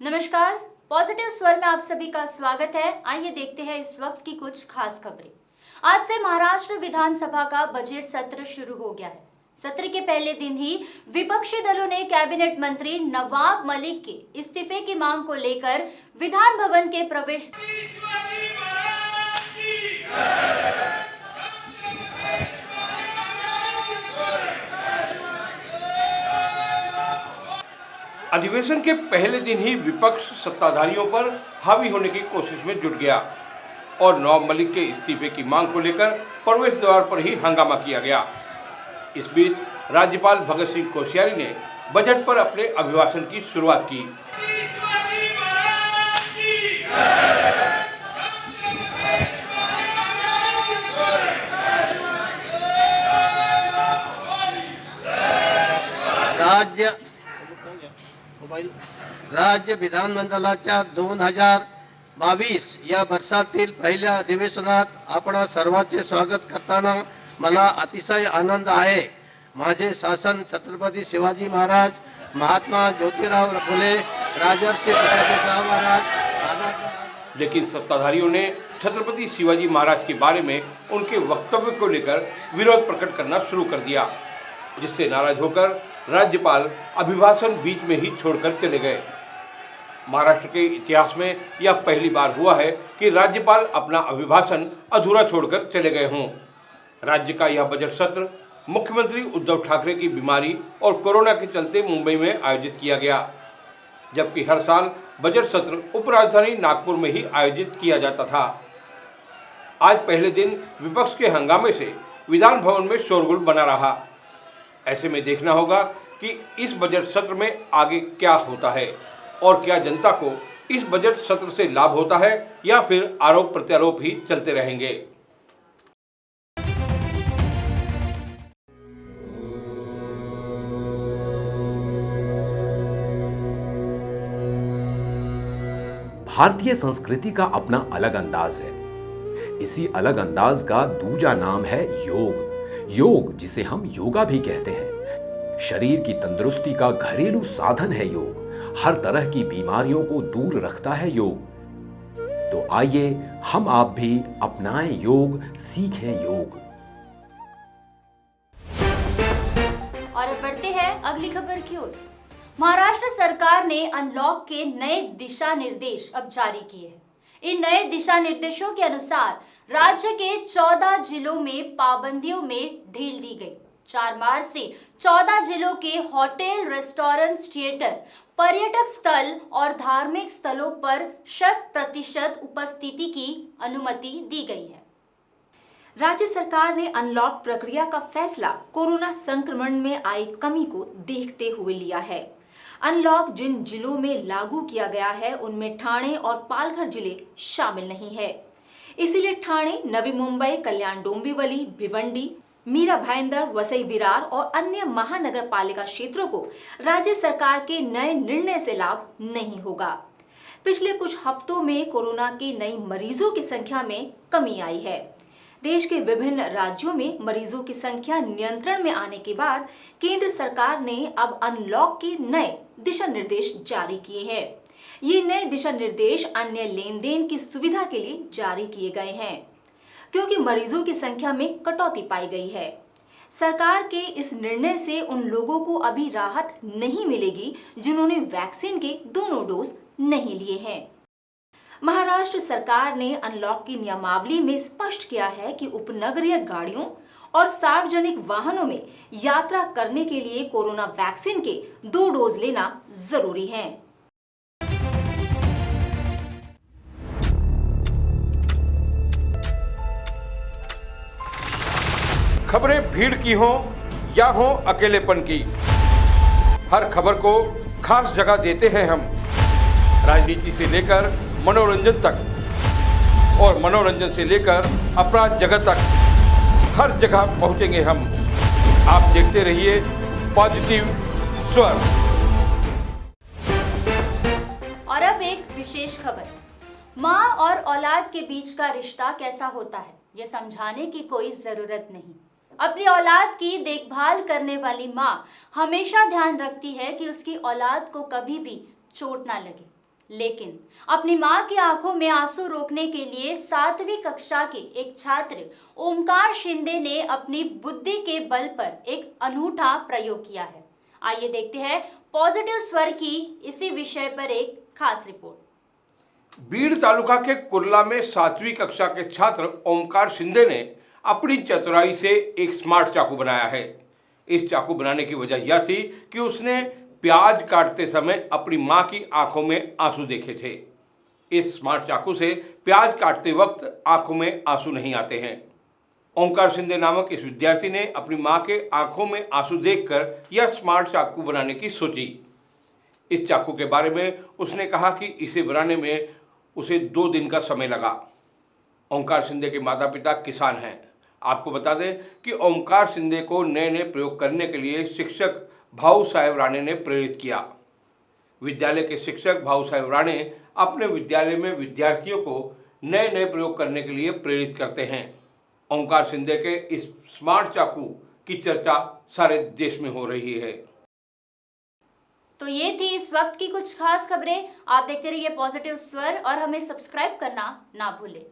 नमस्कार, पॉजिटिव स्वर में आप सभी का स्वागत है। आइए देखते हैं इस वक्त की कुछ खास खबरें। आज से महाराष्ट्र विधानसभा का बजट सत्र शुरू हो गया है। सत्र के पहले दिन ही विपक्षी दलों ने कैबिनेट मंत्री नवाब मलिक के इस्तीफे की मांग को लेकर विधान भवन के प्रवेश अधिवेशन के पहले दिन ही विपक्ष सत्ताधारियों पर हावी होने की कोशिश में जुट गया और नवाब मलिक के इस्तीफे की मांग को लेकर प्रवेश द्वार पर ही हंगामा किया गया। इस बीच राज्यपाल भगत सिंह कोश्यारी ने बजट पर अपने अभिभाषण की शुरुआत की। राज्य विधानमंडळाच्या 2022 या वर्षातील पहिल्या अधिवेशनात आपण सर्वांचे स्वागत करताना मला अतिशय आनंद आहे। माझे शासन छत्रपती शिवाजी महाराज, महात्मा ज्योतिराव फुले, राजर्षि प्रतापराव महाराज। लेकिन सत्ताधारियों ने छत्रपति शिवाजी महाराज के बारे में उनके वक्तव्य को लेकर विरोध प्रकट करना शुरू कर दिया, जिससे नाराज होकर राज्यपाल अभिभाषण बीच में ही छोड़कर चले गए। महाराष्ट्र के इतिहास में यह पहली बार हुआ है कि राज्यपाल अपना अभिभाषण अधूरा छोड़कर चले गए हों। राज्य का यह बजट सत्र मुख्यमंत्री उद्धव ठाकरे की बीमारी और कोरोना के चलते मुंबई में आयोजित किया गया, जबकि हर साल बजट सत्र उपराजधानी नागपुर में ही आयोजित किया जाता था। आज पहले दिन विपक्ष के हंगामे से विधान भवन में शोरगुल बना रहा। ऐसे में देखना होगा कि इस बजट सत्र में आगे क्या होता है और क्या जनता को इस बजट सत्र से लाभ होता है या फिर आरोप प्रत्यारोप ही चलते रहेंगे। भारतीय संस्कृति का अपना अलग अंदाज है। इसी अलग अंदाज का दूजा नाम है योग। योग, जिसे हम योगा भी कहते हैं, शरीर की तंदुरुस्ती का घरेलू साधन है योग। हर तरह की बीमारियों को दूर रखता है योग। तो आइए हम आप भी अपनाएं योग, सीखें योग। और अब बढ़ते हैं अगली खबर की ओर। महाराष्ट्र सरकार ने अनलॉक के नए दिशा निर्देश अब जारी किए हैं। इन नए दिशा निर्देशों के अनुसार राज्य के 14 जिलों में पाबंदियों में ढील दी गई। 4 मार्च से 14 जिलों के होटल, रेस्टोरेंट, थिएटर, पर्यटक स्थल और धार्मिक स्थलों पर 100% उपस्थिति की अनुमति दी गई है। राज्य सरकार ने अनलॉक प्रक्रिया का फैसला कोरोना संक्रमण में आई कमी को देखते हुए लिया है। अनलॉक जिन जिलों में लागू किया गया है उनमें ठाणे और पालघर जिले शामिल नहीं है। इसीलिए ठाणे, नवी मुंबई, कल्याण डोंबिवली, भिवंडी, मीरा भाईंदर, वसई विरार और अन्य महानगर पालिका क्षेत्रों को राज्य सरकार के नए निर्णय से लाभ नहीं होगा। पिछले कुछ हफ्तों में कोरोना के नए मरीजों की संख्या में कमी आई है। देश के विभिन्न राज्यों में मरीजों की संख्या नियंत्रण में आने के बाद केंद्र सरकार ने अब अनलॉक के नए दिशा निर्देश जारी किए हैं। ये नए दिशा निर्देश अन्य लेन देन की सुविधा के लिए जारी किए गए हैं, क्योंकि मरीजों की संख्या में कटौती पाई गई है। सरकार के इस निर्णय से उन लोगों को अभी राहत नहीं मिलेगी जिन्होंने वैक्सीन के दोनों डोज नहीं लिए हैं। महाराष्ट्र सरकार ने अनलॉक की नियमावली में स्पष्ट किया है कि उपनगरीय गाड़ियों और सार्वजनिक वाहनों में यात्रा करने के लिए कोरोना वैक्सीन के 2 डोज लेना जरूरी है। खबरें भीड़ की हो या हो अकेलेपन की, हर खबर को खास जगह देते हैं हम। राजनीति से लेकर मनोरंजन तक और मनोरंजन से लेकर अपराध जगत तक हर जगह पहुंचेंगे हम। आप देखते रहिए पॉजिटिव स्वर। और अब एक विशेष खबर। माँ और औलाद के बीच का रिश्ता कैसा होता है, यह समझाने की कोई जरूरत नहीं। अपनी औलाद की देखभाल करने वाली माँ हमेशा ध्यान रखती है कि उसकी औलाद को कभी भी चोट ना लगे। लेकिन अपनी मां की आंखों में आंसू रोकने के लिए 7वीं कक्षा के एक छात्र ओमकार शिंदे ने अपनी बुद्धि के बल पर एक अनूठा प्रयोग किया है। आइए देखते हैं पॉजिटिव स्वर की इसी विषय पर एक खास रिपोर्ट। बीड़ तालुका के कुर्ला में 7वीं कक्षा के छात्र ओमकार शिंदे ने अपनी चतुराई से एक स्मार्ट चाकू बनाया है। इस चाकू बनाने की वजह यह थी कि उसने प्याज काटते समय अपनी मां की आंखों में आंसू देखे थे। इस स्मार्ट चाकू से प्याज काटते वक्त आंखों में आंसू नहीं आते हैं। ओमकार शिंदे नामक इस विद्यार्थी ने अपनी मां के आंखों में आंसू देखकर यह स्मार्ट चाकू बनाने की सोची। इस चाकू के बारे में उसने कहा कि इसे बनाने में उसे 2 दिन का समय लगा। ओमकार शिंदे के माता पिता किसान हैं। आपको बता दें कि ओमकार शिंदे को नए नए प्रयोग करने के लिए शिक्षक भाऊ साहेब राणे ने प्रेरित किया। विद्यालय के शिक्षक भाऊ साहेब राणे अपने विद्यालय में विद्यार्थियों को नए नए प्रयोग करने के लिए प्रेरित करते हैं। ओमकार शिंदे के इस स्मार्ट चाकू की चर्चा सारे देश में हो रही है। तो ये थी इस वक्त की कुछ खास खबरें। आप देखते रहिए पॉजिटिव स्वर और हमें सब्सक्राइब करना ना भूलें।